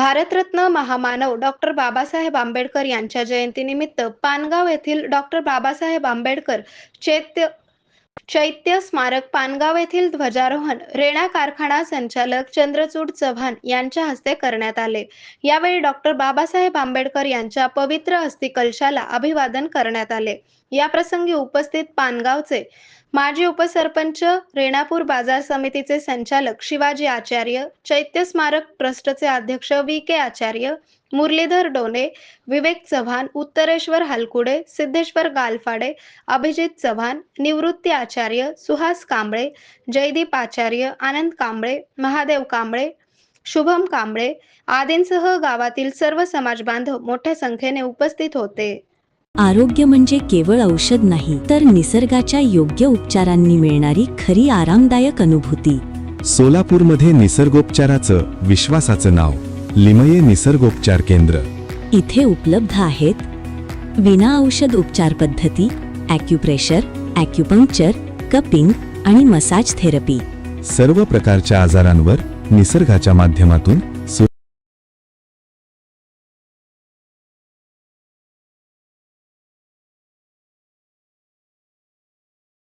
भारतरत्न महामानव डॉक्टर बाबासाहेब आंबेडकर यांच्या जयंतीनिमित्त पानगाव येथील डॉक्टर बाबासाहेब आंबेडकर चैत्य चैत्य स्मारक पानगाव येथील ध्वजारोहण रेणा कारखाना संचालक चंद्रचूड चव्हाण यांच्या हस्ते करण्यात आले। यावेळी डॉक्टर बाबासाहेब आंबेडकर यांच्या पवित्र अस्थिकलशाला अभिवादन करण्यात आले। या प्रसंगी उपस्थित पानगावचे माजी उपसरपंच, रेणापूर बाजार समितीचे संचालक शिवाजी आचार्य, चैत्य स्मारक ट्रस्टचे अध्यक्ष VK आचार्य, मुरलीधर डोने, विवेक चव्हाण, उत्तरेश्वर हलकुडे, सिद्धेश्वर गालफाडे, अभिजित चव्हाण, निवृत्ती आचार्य, सुहास कांबळे, जयदीप आचार्य, आनंद कांबळे, महादेव कांबळे, शुभम कांबळे आदींसह गावातील सर्व समाज बांधव मोठ्या संख्येने उपस्थित होते। आरोग्य म्हणजे केवळ औषध नाही, तर निसर्गाच्या योग्य उपचारांनी मिळणारी खरी आरामदायक अनुभूती। सोलापूरमध्ये निसर्गोपचाराचं विश्वासाचं नाव लिमये निसर्गोपचार केंद्र। इथे उपलब्ध आहेत विना औषध उपचार पद्धती, ॲक्युप्रेशर, ॲक्युपंक्चर, कपिंग आणि मसाज थेरपी। सर्व प्रकारच्या आजारांवर निसर्गाच्या माध्यमातून